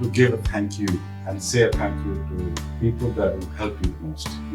to give a thank you and say a thank you to people that will help you the most.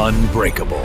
Unbreakable.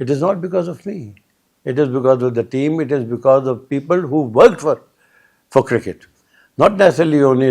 It is not because of me. It is because of the team. It is because of people who worked for cricket. Not necessarily only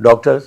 doctors,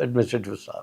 administrative staff.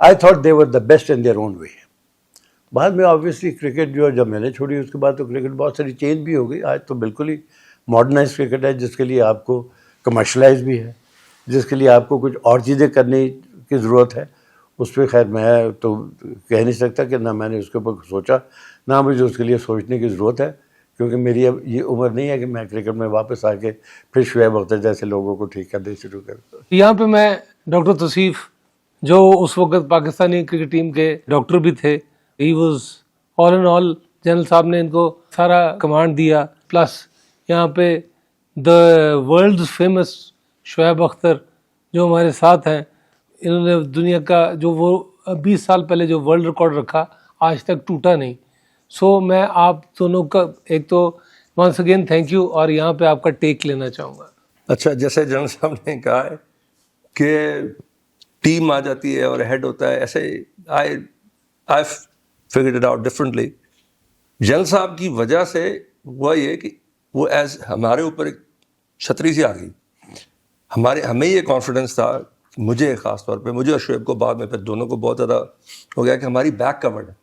I thought they were the best in their own way. بعد میں obviously cricket جو ہے جب میں نے چھوڑی اس کے بعد تو کرکٹ بہت ساری چینج بھی ہو گئی. آج تو بالکل ہی ماڈرنائز کرکٹ ہے جس کے لیے آپ کو کمرشلائز بھی ہے, جس کے لیے آپ کو کچھ اور چیزیں کرنے کی ضرورت ہے. اس پہ خیر میں تو کہہ نہیں سکتا کہ نہ میں نے اس کے اوپر سوچا, نہ مجھے اس کے لیے سوچنے کی ضرورت ہے, کیونکہ میری اب یہ عمر نہیں ہے کہ میں کرکٹ میں واپس آ کے پھر شعیب اختر جیسے لوگوں کو ٹھیک کرنے شروع کرتا. یہاں پہ میں ڈاکٹر توصیف جو اس وقت پاکستانی کرکٹ ٹیم کے ڈاکٹر بھی تھے, he was all in all, general صاحب نے ان کو سارا کمانڈ دیا. پلس یہاں پہ the world famous Shoaib Akhtar جو ہمارے ساتھ ہیں, انہوں نے دنیا کا جو وہ 20 سال پہلے جو ورلڈ ریکارڈ رکھا آج تک ٹوٹا نہیں. سو میں آپ دونوں کا ایک تو ونس اگین تھینک یو, اور یہاں پہ آپ کا ٹیک لینا چاہوں گا. اچھا, جیسے جنرل صاحب نے کہا ہے کہ ٹیم آ جاتی ہے اور ہیڈ ہوتا ہے, ایسے I figured it out differently. General صاحب کی وجہ سے ہوا یہ کہ وہ ایز ہمارے اوپر ایک چھتری سی آ گئی. ہمیں یہ کانفیڈنس تھا, مجھے خاص طور پہ, مجھے اور شعیب کو بعد میں پھر دونوں کو بہت زیادہ ہو گیا کہ ہماری بیک کورڈ ہے.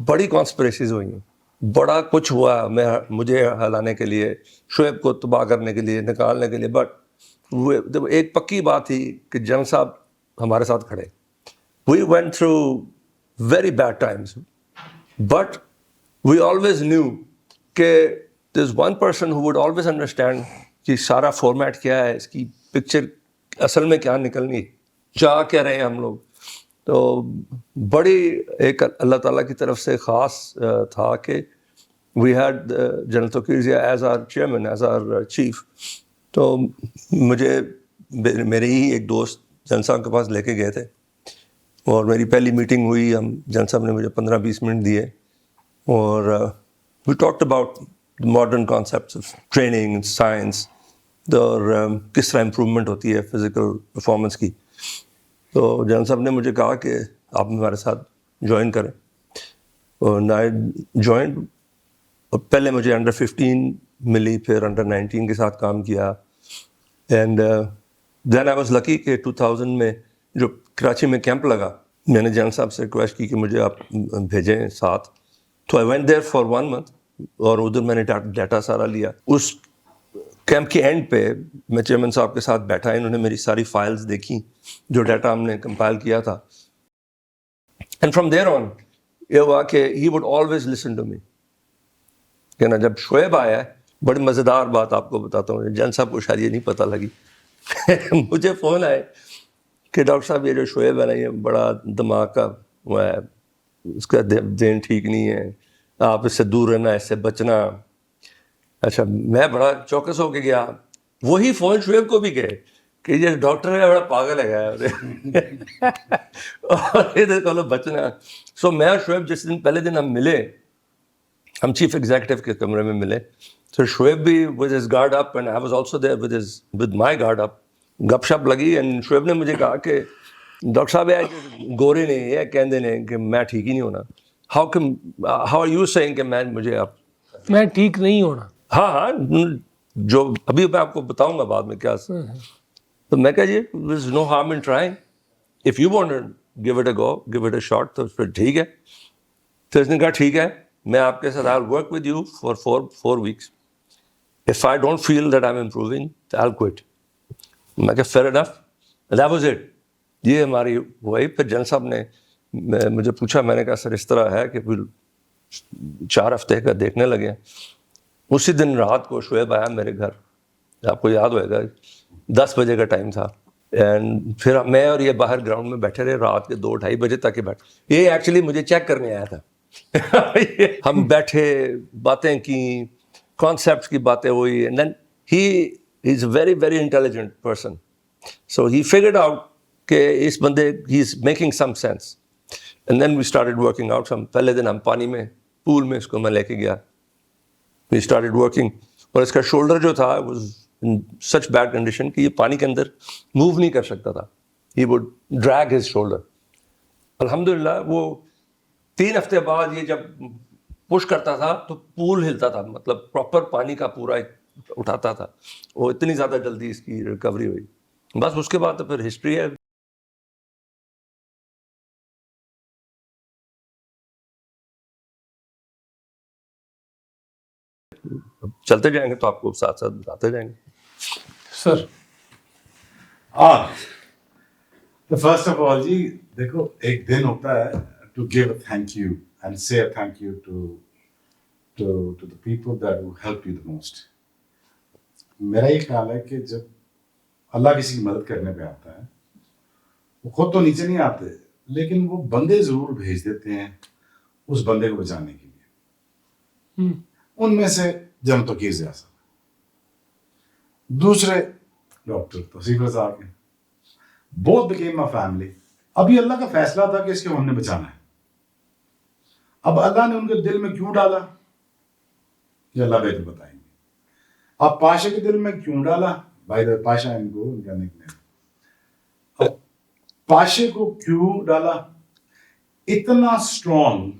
بڑی کانسپریسیز ہوئی ہیں, بڑا کچھ ہوا مجھے ہلانے کے لیے, شعیب کو تباہ کرنے کے لیے, نکالنے کے لیے. بٹ ایک پکی بات تھی کہ جنرل صاحب ہمارے ساتھ کھڑے. We went through very bad times, but we always knew کہ there is one person who would always understand کہ سارا فارمیٹ کیا ہے, اس کی پکچر اصل میں کیا نکلنی, چاہ کیا رہے ہیں ہم لوگ. تو بڑی ایک اللہ تعالیٰ کی طرف سے خاص تھا کہ we had general Tauqir as our chairman, as our chief. تو مجھے میرے ہی ایک دوست جنرل صاحب کے پاس لے کے گئے تھے, اور میری پہلی میٹنگ ہوئی. جنرل صاحب نے مجھے 15-20 منٹ دیے, اور we talked about modern concepts of training, science, اور کس طرح امپرومنٹ ہوتی ہے فزیکل پرفارمنس کی. تو جنرل صاحب نے مجھے کہا کہ آپ ہمارے ساتھ جوائن کریں, اور آئی جوائنڈ. پہلے مجھے انڈر 15 ملی, پھر انڈر 19 کے ساتھ کام کیا. And then I was lucky کہ 2000 میں جو کراچی میں کیمپ لگا, میں نے جنرل صاحب سے ریکویسٹ کی کہ مجھے آپ بھیجیں ساتھ. تو I went there for 1 month, اور ادھر میں نے ڈیٹا سارا لیا. اس کیمپ کے اینڈ پہ میں چیئرمین صاحب کے ساتھ بیٹھا, انہوں نے میری ساری فائلز دیکھی جو ڈیٹا ہم نے کمپائل کیا تھا. اینڈ فرام دیر آن یہ ہوا کہ he would always listen to me. کہ نا جب شعیب آیا ہے, بڑی مزیدار بات آپ کو بتاتا ہوں, جن صاحب کو شاید یہ نہیں پتہ لگی. مجھے فون آئے کہ ڈاکٹر صاحب یہ جو شعیب ہے نا, یہ بڑا دماغ کا وہ ہے, اس کا ذہن ٹھیک نہیں ہے, آپ اس سے دور رہنا, اس سے بچنا. اچھا, میں بڑا چوکس ہو کے گیا. وہی فون شعیب کو بھی گئے کہ یہ ڈاکٹر ہے بڑا پاگل ہے, اور ادھر کہو بچنا. سو میں اور شعیب جس دن پہلے دن ہم ملے, ہم چیف ایگزیکٹو کے کمرے میں ملے. تو شعیب بھی with his guard up, and I was also there with my guard up. گپ شپ لگی, اینڈ شعیب نے مجھے کہا کہ ڈاکٹر صاحب گورے نے یہ کہندے نے کہ میں ٹھیک ہی نہیں ہونا. ہاؤ آر یو سیئنگ کہ میں ٹھیک نہیں ہونا. ہاں, جو ابھی میں آپ کو بتاؤں گا بعد میں کیا. تو میں کہا جی there is no harm in trying, if you want to give it a go, give it a shot. تو پھر ٹھیک ہے. تو اس نے کہا ٹھیک ہے, میں آپ کے ساتھ I will work with you for 4 weeks. If I don't feel that I am improving I will quit. میں کہا fair enough, that was it. یہ ہماری ہوئی. پھر جنرل صاحب نے مجھے پوچھا, میں نے کہا سر اس طرح ہے کہ 4 ہفتے کا دیکھنے لگے. اسی دن رات کو شعیب آیا میرے گھر, آپ کو یاد ہوئے گا 10 بجے کا ٹائم تھا. اینڈ پھر میں اور یہ باہر گراؤنڈ میں بیٹھے رہے رات کے 2-2:30 بجے تک ہی بیٹھے. یہ ایکچولی مجھے چیک کرنے آیا تھا. ہم بیٹھے, باتیں کی, کانسیپٹس کی باتیں ہوئی. And then he is a very very intelligent person, so he figured out کہ اس بندے he is making some sense. And then we started working out. پہلے دن ہم پانی میں, پول میں اس کو میں لے کے گیا. وی اسٹارٹیڈ ورکنگ, اور اس کا شولڈر جو تھا was in such bad condition کہ یہ پانی کے اندر موو نہیں کر سکتا تھا. He would drag his shoulder. الحمدللہ وہ 3 ہفتے بعد یہ جب پش کرتا تھا تو پول ہلتا تھا, مطلب پراپر پانی کا پورا اٹھاتا تھا. وہ اتنی زیادہ جلدی اس کی ریکوری ہوئی. بس اس کے بعد تو پھر ہسٹری ہے. چلتے جائیں گے تو آپ کو ساتھ ساتھ بتاتے جائیں گے. سر فرسٹ آف آل جی دیکھو ایک دن ہوتا ہے to give a thank you and say a thank you to the people that will help you the most. میرا یہ خیال ہے کہ جب اللہ کسی کی مدد کرنے پہ آتا ہے وہ خود تو نیچے نہیں آتے لیکن وہ بندے ضرور بھیج دیتے ہیں اس بندے کو بچانے کے لیے. ان میں سے جناب توقیر ضیاء صاحب, دوسرے ڈاکٹر توصیف رضا کے, both became my family. ابھی اللہ کا فیصلہ تھا کہ اس کو ہم نے بچانا ہے. اب اللہ نے ان کے دل میں کیوں ڈالا یہ اللہ بہتر بتائیں گے. اب پاشا کے دل میں کیوں ڈالا, بھائی پاشا ان کو ان کا نک نیم, پاشے کو کیوں ڈالا, اتنا strong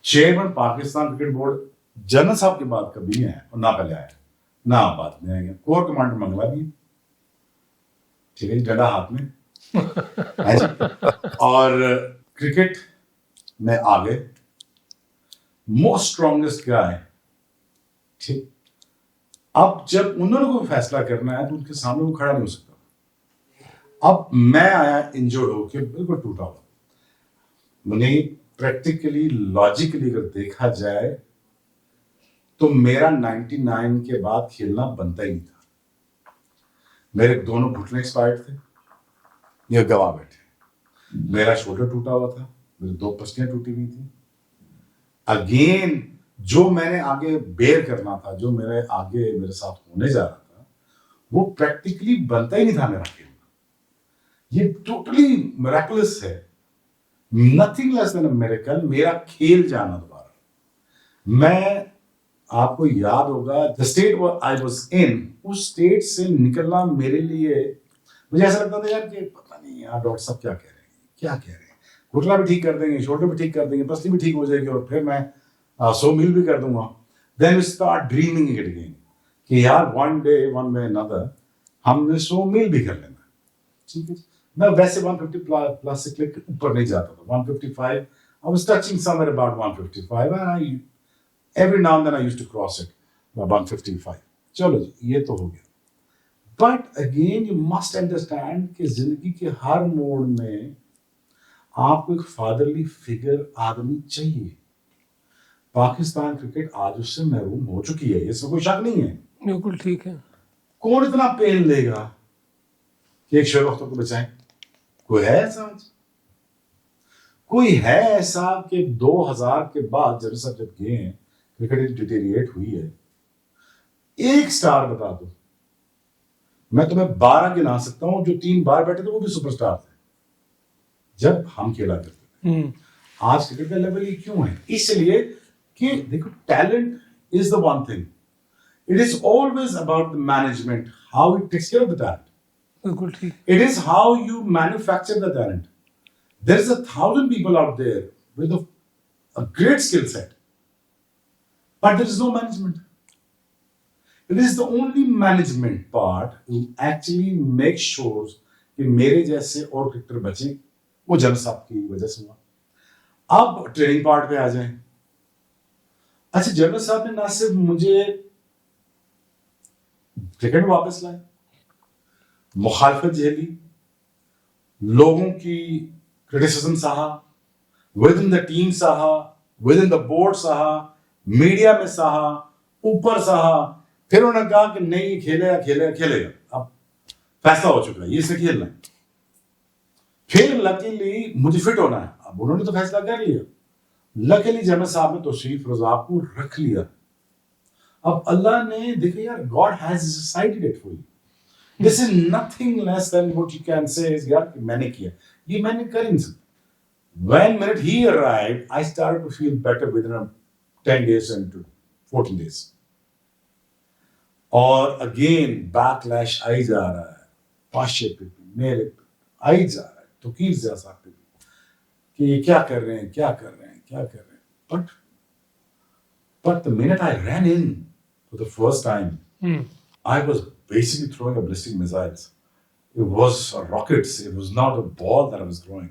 chairman Pakistan cricket board general صاحب کے بعد کبھی نہیں آیا اور نہ پہلے آیا نہ آپ بعد میں آئیں گے. کور کمانڈر منگوا دیے, ٹھیک ہے جی, ڈنڈا ہاتھ میں اور کرکٹ میں آگے موسٹ اسٹرانگسٹ گائے. ٹھیک, اب جب انہوں نے کوئی فیصلہ کرنا ہے تو ان کے سامنے وہ کھڑا نہیں ہو سکتا. اب میں آیا انجرڈ ہو کے بالکل ٹوٹا ہوا. منی پریکٹیکلی لاجیکلی اگر دیکھا جائے تو میرا 99 کے بعد کھیلنا بنتا ہی نہیں تھا. میرے دونوں گھٹنے ایکسپائرڈ تھے, یہ گواہ بیٹھے. میرا شولڈر ٹوٹا ہوا تھا, میری 2 پسلیاں ٹوٹی ہوئی تھیں. اگین جو میں نے آگے بیئر کرنا تھا, جو میرے آگے میرے ساتھ ہونے جا رہا تھا, وہ پریکٹیکلی بنتا ہی نہیں تھا میرا کھیلنا. یہ ٹوٹلی میریکلس ہے, nothing less than a miracle. میرا کھیل جانا دوبارہ. میں آپ کو یاد ہوگا the state I was in, اس اسٹیٹ سے نکلنا میرے لیے مجھے ایسا لگتا تھا یار کہ پتہ نہیں یار ڈاکٹر صاحب کیا کہہ رہے ہیں, کیا کہہ رہے ہیں. گھٹنا بھی ٹھیک کر دیں گے, شولڈر بھی ٹھیک کر دیں گے, پسلی بھی ٹھیک ہو جائے گی اور پھر میں 100 میل بھی کر دوں گا. Then we start dreaming it again کہ یار one day one way another ہم نے 100 میل بھی کر لینا. ٹھیک ہے, میں ویسے 150 پلس سے کلک اوپر نہیں جاتا تھا. 155 I was touching somewhere about 155 and every now and then I used to cross it by 155. چلو جی یہ تو ہو گیا. But again you must understand کہ زندگی کے ہر موڑ میں آپ کو ایک فادرلی فگر آدمی چاہیے. پاکستان کرکٹ آج اس سے محروم ہو چکی ہے, اس میں کوئی شک نہیں ہے. بالکل ٹھیک ہے. کون اتنا پین لے گا کہ ایک شعیب اختر کو بچائیں؟ کوئی ہے ایسا آج؟ کوئی ہے ایسا کہ 2000 کے بعد جب سب جب گئے ہیں کرکٹ ڈیٹیریٹ ہوئی ہے, ایک سٹار بتا دو. میں تمہیں 12 گنا سکتا ہوں جو 3 بار بیٹھے تھے وہ بھی سپر سٹار تھے جب ہم کھیلا کرتے تھے. آج کرکٹ کا لیول یہ کیوں ہے؟ اس لیے کہ دیکھو talent is the one thing, it is always about the management, how it takes care of the talent. بالکل ٹھیک. It is how you manufacture the talent. There is 1,000 people out there with a great skill set, but there is no management. It is the only management part who actually makes sure کہ میرے جیسے اور cricketer بچیں. وہ general صاحب کی وجہ سے ہوا. اب ٹریننگ پارٹ پہ آ جائیں. اچھا, جنرل صاحب نے نہ صرف مجھے کرکٹ واپس لائے, مخالفت جھیلی, لوگوں کی کرٹیسزم سہا, ود ان دا ٹیم سہا, ود ان دا بورڈ سہا, میڈیا میں سہا, اوپر سہا. پھر انہوں نے کہا کہ نہیں یہ کھیلے گا. اب فیصلہ ہو چکا ہے, یہ اس نے کھیلنا ہے. پھر لکیلی مجھے فٹ ہونا ہے. اب انہوں نے تو فیصلہ کر لیا. لکیلی جنرل صاحب نے توصیف رضا کو رکھ لیا. اب اللہ نے دیکھا یار God has decided it for you. This is nothing less than what you can say is یار میں نے کیا, یہ میں نے کر نہیں سکتا. When minute he arrived, I started to feel better within 10 days and 14 days. اور again backlash آئی جا رہا ہے, پاشے پہ بھی, میرے پہ آئی جا رہا ہے, توقیر ضیاء صاحب پہ بھی, کہ یہ کیا کر رہے ہیں. But the minute I ran in for the first time, I was basically throwing a ballistic missiles. It was rockets. It was not a ball that I was throwing.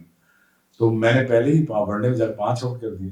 تو میں نے پہلے ہی ون ڈے میں جا کے 5 out کر دیے.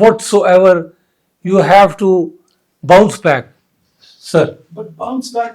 whatsoever you have to bounce back sir But bounce back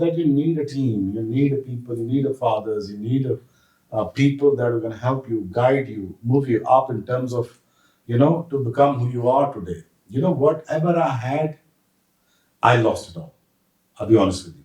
that you need a team, you need a people, you need a fathers, you need a people that are going to help you, guide you, move you up in terms of, you know, to become who you are today. You know, whatever I had, I lost it all. I'll be honest with you.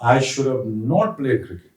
I should have not played cricket.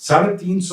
350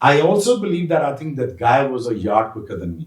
I also believe that I think that guy was a yard quicker than me,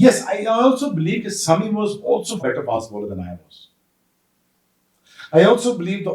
Yes, I also believe that Sami was also better fast bowler than I was. I also believe the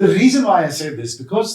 The reason why I say this because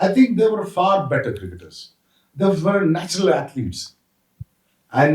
I think they were far better cricketers. They were natural athletes. And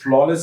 flawless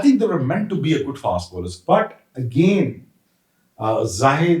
think they were meant to be a good fast bowlers. But again, Zahid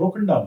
broken down.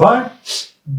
But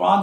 5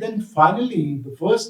then finally the first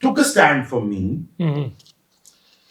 took a stand for me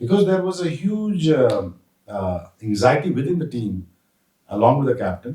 Because there was a huge anxiety within the team along with the captain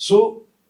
So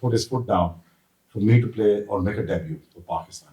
put his foot down for me to play or make a debut for Pakistan.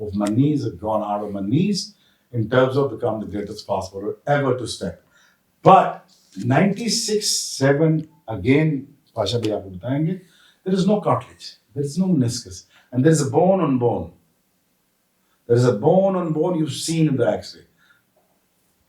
of my knees had gone out of my knees in terms of becoming the greatest fast bowler ever to step. But 96-7 again, Pasha bhai aapko batayenge, there is no cartilage, there is no meniscus, and there is a bone on bone. There is a bone on bone you've seen in the X-ray.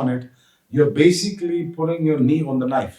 on it, you're basically putting your knee on the knife.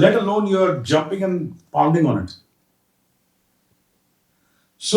Let alone you're jumping and pounding on it. So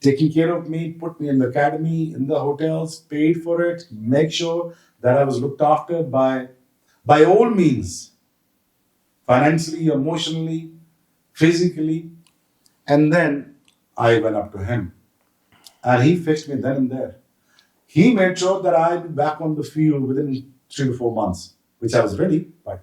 taking care of me, put me in the academy, in the hotels, paid for it, make sure that I was looked after by all means, financially, emotionally, physically, and then I went up to him. And he fixed me then and there. He made sure that I'd be back on the field within 3 to 4 months, which I was ready. But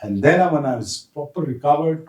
And then when I was proper recovered,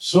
So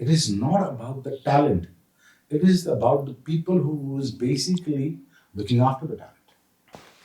It is not about the talent. It is about the people who is basically looking after the talent.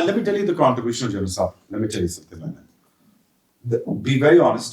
Let me tell you the contribution of General Saab. Let me tell you something like that. Be very honest.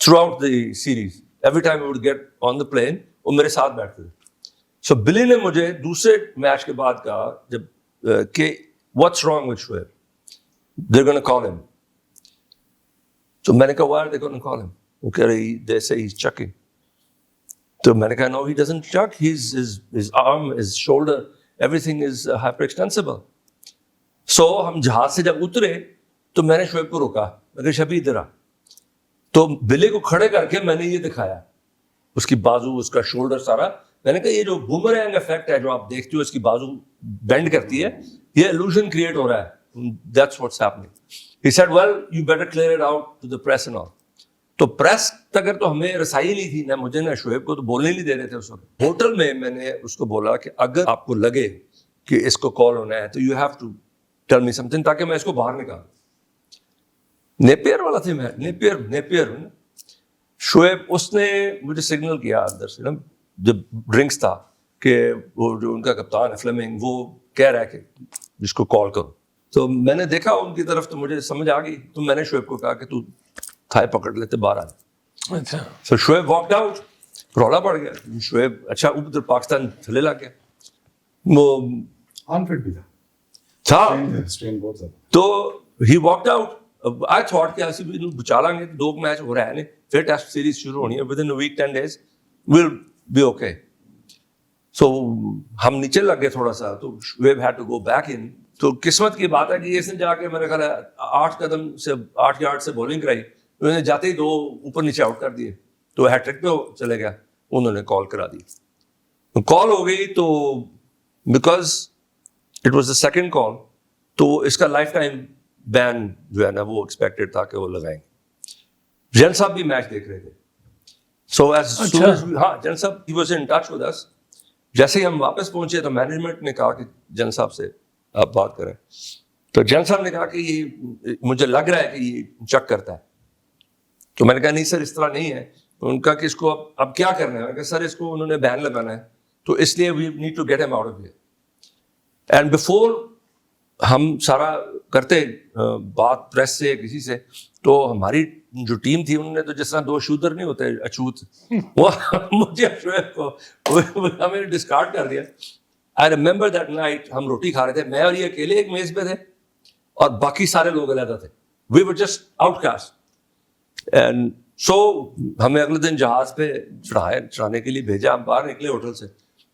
throughout the series. Every time we would get on the plane, وہ میرے ساتھ بیٹھتے تھے. So بلی نے مجھے دوسرے match کے بعد کہا جب کہ what's wrong with Shoaib? They're going to call him. تو میں نے کہا why are they going to call him? وہ کہہ رہے they say he's chucking. تو میں نے کہا no, he doesn't chuck. His arm, his shoulder, everything is hyperextensible. So ہم جہاز سے جب اترے تو میں نے شعیب کو روکا, میں کہا شبی ادھر آ. تو بلی کو کھڑے کر کے میں نے یہ دکھایا, اس کی بازو, اس کا شولڈر سارا. میں نے کہا یہ جو بومرینگ افیکٹ ہے جو آپ دیکھتے ہو, اس کی بازو بینڈ کرتی ہے, یہ illusion کریٹ ہو رہا ہے. That's what's happening. He said, well, you better clear it out to the press and all. تو پریس تک تو ہمیں رسائی نہیں تھی, نہ مجھے نہ شعیب کو, تو بولنے نہیں دے رہے تھے اس وقت. ہوٹل میں میں نے اس کو بولا کہ اگر آپ کو لگے کہ اس کو کال ہونا ہے تو you have to tell me something, تاکہ میں اس کو باہر نکالوں. نیپیر والا تھے میں, نیپیر شعیب, اس نے مجھے سگنل کیا اندر سے نا جب ڈرنکس تھا کہ وہ جو ان کا کپتان ہے فلیمنگ, وہ کہہ رہا ہے کہ جس کو کال کرو. تو میں نے دیکھا ان کی طرف تو مجھے سمجھ آ گئی. تو میں نے شعیب کو کہا کہ تو تھائے پکڑ لیتے باہر آ جائے. اچھا. تو شعیب واکڈ آؤٹ, رولا پڑ گیا. شعیب اچھا ادھر پاکستان تھلے لگ گیا, وہ انفٹ بھی تھا. اسٹرین بہت زیادہ. تو ہی واکڈ آؤٹ. آئی تھاٹ کہ ایسے بھی بچا لیں گے, 2 میچ ہو رہا ہے, پھر ٹیسٹ سیریز شروع ہونی ہے, within week 10 days will be okay. So ہم نیچے لگ گئے تھوڑا سا, تو Shoaib had to go back in. تو قسمت کی بات ہے کہ اس نے جا کے میرے خیال ہے 8 یارڈ سے بولنگ کرائی, انہوں نے جاتے ہی 2 اوپر نیچے آؤٹ کر دیے, تو ہیٹ ٹرک پہ چلے گیا. انہوں نے کال کرا دی, کال ہو گئی. تو because it was the second call, تو اس کا لائف ٹائم بین جو ہے نا وہ ایکسپیکٹڈ تھا کہ وہ لگائیں گے. جن صاحب بھی میچ دیکھ رہے تھے. سو ایز سون ایز ہاں جن صاحب he was in touch with us. جیسے ہی ہم واپس پہنچے تو مینجمنٹ نے کہا کہ جن صاحب سے آپ بات کریں. تو جن صاحب نے کہا کہ یہ مجھے لگ رہا ہے کہ یہ چک کرتا ہے. تو میں نے کہا نہیں سر اس طرح نہیں ہے. ان کا کہ اس کو اب کیا کرنا ہے. میں نے کہا سر اس کو انہوں نے بین لگانا ہے, تو اس لیے we need to get him out of here. And before ہم سارا کرتے بات پریس سے کسی سے, تو ہماری جو ٹیم تھی انہوں نے تو جس طرح 2 شوٹر نہیں ہوتے اچھوت, وہ مجھے شعیب کو ہمیں ڈسکارڈ کر دیا. آئی ریمبر دیٹ نائٹ ہم روٹی کھا رہے تھے, میں اور یہ اکیلے ایک میز پہ تھے اور باقی سارے لوگ علیحدہ تھے. We were just outcast. And so ہمیں اگلے دن جہاز پہ چڑھانے کے لیے بھیجا. ہم باہر نکلے ہوٹل سے,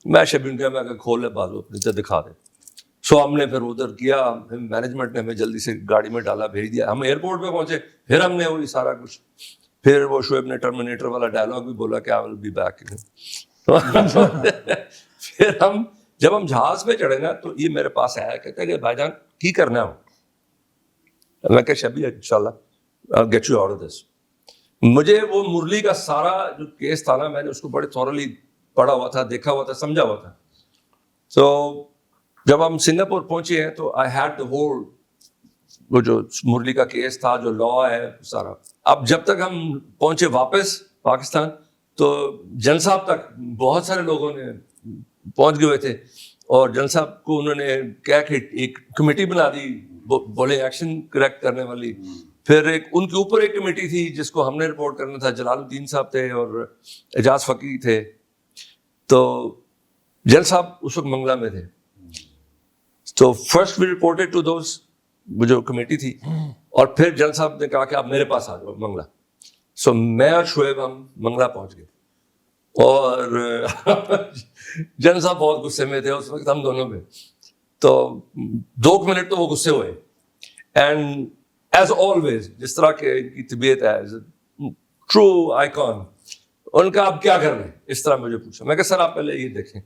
میں شبین کا میں کھول لے بازو اپنی دکھا دے. سو ہم نے پھر ادھر کیا, مینجمنٹ نے ہمیں جلدی سے گاڑی میں ڈالا, بھیج دیا. ہم ایئرپورٹ پہ پہنچے, پھر ہم نے وہی سارا کچھ, پھر وہ شعیب نے ٹرمینیٹر والا ڈائلاگ بھی بولا کہ آئی ول بی بیک. پھر ہم جب ہم جہاز پہ چڑھے نا تو یہ میرے پاس آیا, کہتا ہے کہ بھائی جان کی کرنا ہے. میں کہ شبی انشاءاللہ I'll get you out of this. مجھے وہ مرلی کا سارا جو کیس تھا نا, میں نے اس کو بڑے تھورلی پڑھا ہوا تھا, دیکھا ہوا تھا, سمجھا ہوا تھا. سو جب ہم سنگاپور پہنچے ہیں تو آئی ہیڈ دا ہول, وہ جو مرلی کا کیس تھا, جو لا ہے سارا. اب جب تک ہم پہنچے واپس پاکستان تو جن صاحب تک بہت سارے لوگوں نے پہنچ گئے تھے, اور جن صاحب کو انہوں نے کیا کہ ایک کمیٹی بنا دی بولے ایکشن کریکٹ کرنے والی. پھر ایک ان کے اوپر ایک کمیٹی تھی جس کو ہم نے رپورٹ کرنا تھا, جلال الدین صاحب تھے اور اعجاز فقی تھے. تو جن صاحب اس وقت منگلہ میں تھے. تو first we reported to those, وہ جو کمیٹی تھی, اور پھر جن صاحب نے کہا کہ آپ میرے پاس آ جاؤ منگلہ. سو میں اور شعیب ہم منگلہ پہنچ گئے, اور جن صاحب بہت غصے میں تھے اس وقت ہم دونوں میں. تو 2 منٹ تو وہ غصے ہوئے, اینڈ ایز آلویز جس طرح کہ ان کی طبیعت ہے, ٹرو آئیکن, ان کا اب کیا کرنا ہے اس طرح مجھے پوچھا. میں کہ سر آپ پہلے یہ دیکھیں.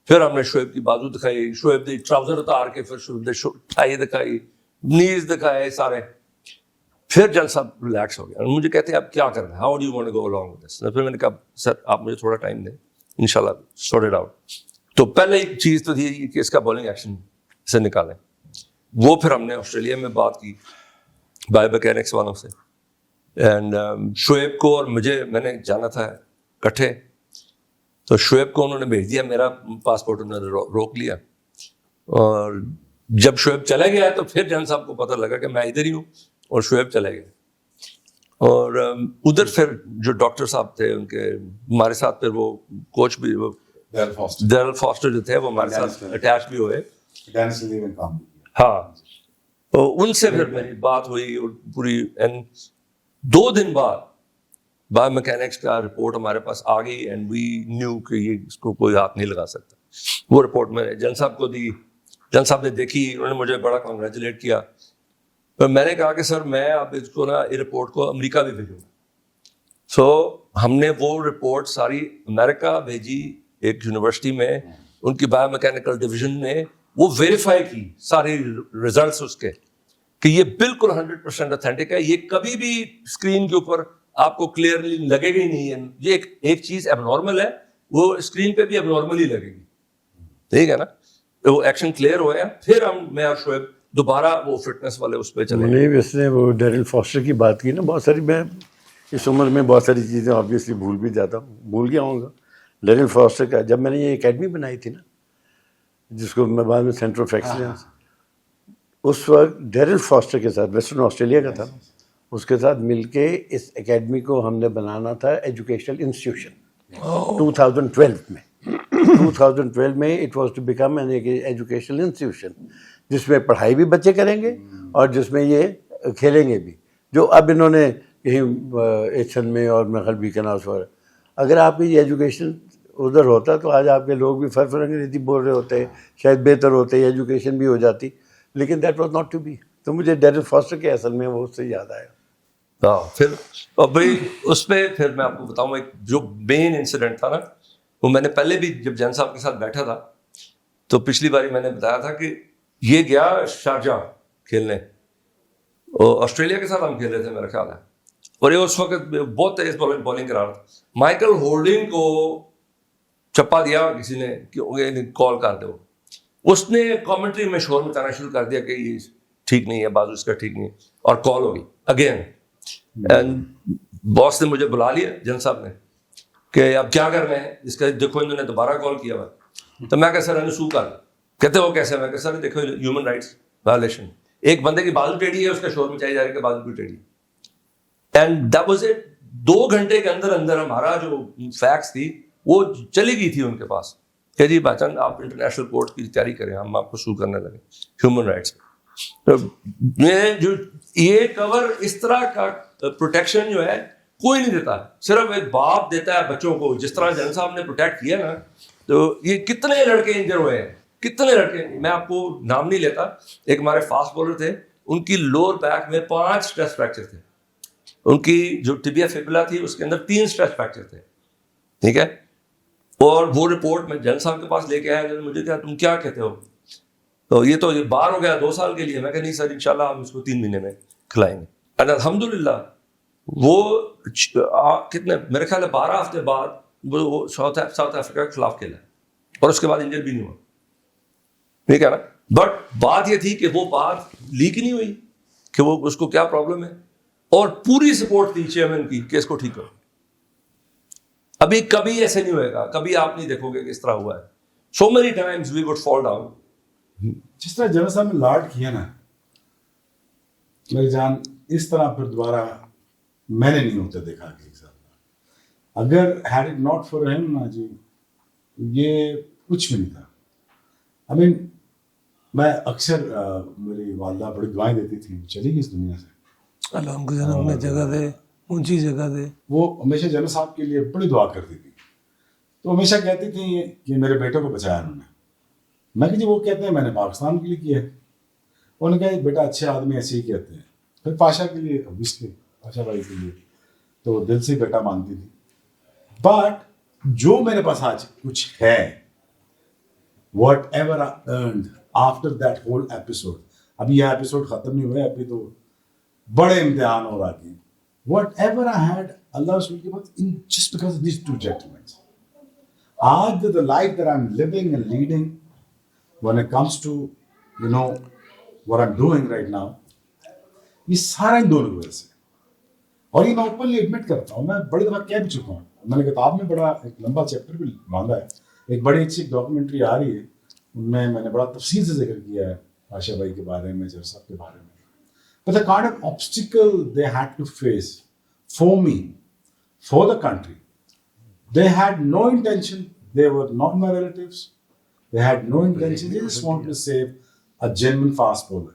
پھر ہم نے شعیب کی بازو دکھائی, شعیب نے ٹراؤزر اتار کے پھر شعیب نے ٹائی دکھائی, نیز دکھائے سارے. پھر جن صاحب ریلیکس ہو گیا. مجھے کہتے ہیں اب کیا کرنا ہے, how do you want to go along with this. پھر میں نے کہا سر آپ مجھے تھوڑا ٹائم دیں, انشاءاللہ سورٹ اٹ آؤٹ. تو پہلے ایک چیز تو تھی کہ اس کا بالنگ ایکشن سے نکالیں. وہ پھر ہم نے آسٹریلیا میں بات کی بایو میکینکس والوں سے, اینڈ شعیب کو اور مجھے, میں نے جانا تھا کٹھے, تو شعیب کو انہوں نے بھیج دیا, میرا پاسپورٹ انہوں نے روک لیا. اور جب شعیب چلے گیا تو پھر جان صاحب کو پتہ لگا کہ میں ادھر ہی ہوں, اور شعیب چلے گئے. اور ادھر پھر جو ڈاکٹر صاحب تھے ان کے ہمارے ساتھ، پھر وہ کوچ بھی ڈیرل فاسٹر جو تھے وہ ہمارے ساتھ اٹیچ بھی ہوئے. ہاں تو ان سے پھر میری بات ہوئی اور پوری. اینڈ 2 دن بعد بایو میکینکس کا رپورٹ ہمارے پاس آ گئی اینڈ وی نیو کہ یہ اس کو کوئی ہاتھ نہیں لگا سکتا. وہ رپورٹ میں نے جن صاحب کو دی، جن صاحب نے دیکھی، انہوں نے مجھے بڑا کنگریچولیٹ کیا. میں نے کہا کہ سر میں اب اس کو نا، یہ رپورٹ کو امریکہ بھی بھیجوں گا. سو ہم نے وہ رپورٹ ساری امریکہ بھیجی ایک یونیورسٹی میں، ان کی بایو میکینیکل ڈویژن نے وہ ویریفائی کی ساری ریزلٹس اس کے کہ یہ بالکل 100% اتھینٹک ہے. یہ کبھی بھی اسکرین کے اوپر آپ کو کلیئرلی لگے گا ہی نہیں ہے یہ ایک چیز اب نارمل ہے، وہ اسکرین پہ بھی اب نارمل ہی لگے گی. ٹھیک ہے نا؟ وہ ایکشن کلیئر ہو گیا. پھر میں اور شعیب دوبارہ وہ فٹنس والے اس پہ چلے. منیب اس نے وہ ڈیرل فاسٹر کی بات کی نا، بہت ساری، میں اس عمر میں بہت ساری چیزیں آبویسلی بھول بھی جاتا ہوں، بھول گیا ہوں گا. ڈیرل فاسٹر کا جب میں نے یہ اکیڈمی بنائی تھی نا، جس کو میں بعد میں سینٹر آف ایکسلنس، اس وقت ڈیرل فاسٹر کے ساتھ، ویسٹرن آسٹریلیا کا تھا، اس کے ساتھ مل کے اس اکیڈمی کو ہم نے بنانا تھا ایجوکیشنل انسٹیٹیوشن 2012 میں. 2012 میں it was to become an educational institution, جس میں پڑھائی بھی بچے کریں گے اور جس میں یہ کھیلیں گے بھی. جو اب انہوں نے کہیں ایچن میں اور مغل بیکناس پر، اگر آپ کی ایجوکیشن ادھر ہوتا تو آج آپ کے لوگ بھی فرق انگریزی بول رہے ہوتے، شاید بہتر ہوتے، ایجوکیشن بھی ہو جاتی، لیکن that was not to be. تو مجھے ڈیرل فاسٹر کے اصل میں وہ اس سے یاد آیا. ہاں پھر بھائی اس پہ پھر میں آپ کو بتاؤں ایک جو مین انسیڈنٹ تھا نا، وہ میں نے پہلے بھی جب جین صاحب کے ساتھ بیٹھا تھا تو پچھلی باری میں نے بتایا تھا کہ یہ گیا شارجہ کھیلنے، اور آسٹریلیا کے ساتھ ہم کھیل رہے تھے میرا خیال ہے، اور یہ اس وقت بہت تیز بالنگ کرا رہا تھا. مائیکل ہولڈنگ کو چپا دیا کسی نے کہ کال کر دو. اس نے کامنٹری میں شور مچانا شروع کر دیا کہ یہ ٹھیک نہیں ہے، بازو اس کا ٹھیک نہیں ہے، اور کال ہوگی اگین. باس نے مجھے بلا لیا جن صاحب نے کہ اب کیا کرنا ہے اس کا، دیکھو انہوں نے دوبارہ کال کیا ہوا. تو میں کہ سر انہیں سو کر. کہتے وہ کیسے؟ میں کہ سر دیکھو ہیومن رائٹس وائلیشن، ایک بندے کی بازو ٹیڑھی ہے، اس کا شور مچائی جا رہی ہے کہ بازو بھی ٹیڑھی. And that was it. 2 گھنٹے کے اندر اندر ہمارا جو فیکس تھی وہ چلی گئی تھی ان کے پاس کہ جی بچن آپ انٹرنیشنل کورٹ کی تیاری کریں، ہم آپ کو سو کرنے لگے ہیومن رائٹس. جو یہ کور اس طرح کا پروٹیکشن جو ہے کوئی نہیں دیتا، صرف ایک باپ دیتا ہے بچوں کو. جس طرح جن صاحب نے پروٹیکٹ کیا نا، تو یہ کتنے لڑکے انجر ہوئے ہیں، کتنے لڑکے. میں آپ کو نام نہیں لیتا. ایک ہمارے فاسٹ بولر تھے، ان کی لوور بیک میں 5 اسٹریس فریکچر تھے. ان کی جو ٹبیا فیبولا تھی اس کے اندر 3 اسٹریس فریکچر تھے. ٹھیک ہے، اور وہ رپورٹ میں جن صاحب کے پاس لے کے آیا. مجھے کہا تم کیا کہتے ہو؟ تو یہ تو یہ باہر ہو گیا 2 سال کے لیے. میں کہ نہیں سر انشاءاللہ ہم اس کو 3 مہینے میں کھلائیں گے. اور الحمدللہ وہ کتنے میرے خیال ہے 12 ہفتے بعد وہ ساؤتھ افریقہ کے خلاف کھیلا اور اس کے بعد انجر بھی نہیں ہوا. ٹھیک ہے نا؟ بٹ بات یہ تھی کہ وہ بات لیک نہیں ہوئی کہ وہ اس کو کیا پرابلم ہے، اور پوری سپورٹ تھی چیئرمین کی کہ اس کو ٹھیک کرو. ابھی کبھی ایسے نہیں ہوئے گا، کبھی آپ نہیں دیکھو گے کہ اس طرح ہوا ہے. So many times we would fall down. جس طرح جنرل صاحب نے لاڈ کیا نا میری جان، اس طرح پھر دوبارہ میں نے نہیں ہوتا دیکھا کہ اگر ہیڈ اٹ ناٹ فار ہم نا جی، یہ کچھ بھی نہیں تھا. آئی مین میں اکثر میری والدہ بڑی دعائیں دیتی تھی، چلی گئی اس دنیا سے، اللہ ان کو جنت میں جگہ دے، اونچی جگہ دے. وہ ہمیشہ جنرل صاحب کے لیے بڑی دعا کرتی تھی. تو ہمیشہ کہتی تھی کہ میرے بیٹوں کو بچایا انہوں نے. میں کہ جی وہ کہتے ہیں میں نے پاکستان کے لیے کیا ہے. انہوں نے کہا بیٹا اچھے آدمی ایسے ہی کہتے ہیں. پھر پاشا کے لیے، اوبیسلی پاشا بھائی کے لیے تو دل سے بیٹا مانتی تھی. بٹ جو میرے پاس آج کچھ ہے، what ever I earned after that whole episode, ابھی یہ ایپیسوڈ ختم نہیں ہوا ہے، ابھی تو بڑے امتحان ہو رہا ہے. واٹ ایور آئی ہیڈ اللہ رسول کے بعد just because of these 2 gentlemen. آج the life that I'm living and leading when it comes to what I'm doing right now، یہ سارا ان دونوں کی وجہ سے. اور یہ میں اوپنلی ایڈمٹ کرتا ہوں، میں بڑی دفعہ کہہ بھی چکا ہوں. میں نے کتاب میں بڑا ایک لمبا چیپٹر بھی باندھا ہے. ایک بڑی اچھی ڈاکومنٹری آ رہی ہے، ان میں نے بڑا تفصیل سے ذکر کیا ہے پاشا بھائی کے بارے میں، جر صاحب کے بارے میں. But the kind of obstacle they had to face for me, for the country. They had no intention. They were not my relatives. They had no intention. They just wanted to save a genuine fast bowler.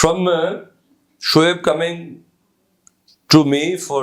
From Shoaib coming to me for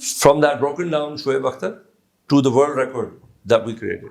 from that broken down Shoaib Akhtar to the world record that we created.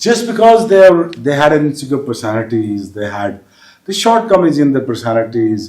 Just because they had insecure personalities, they had the shortcomings in their personalities.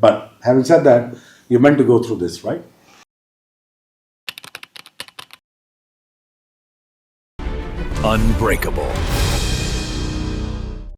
But having said that, you're meant to go through this, right? Unbreakable.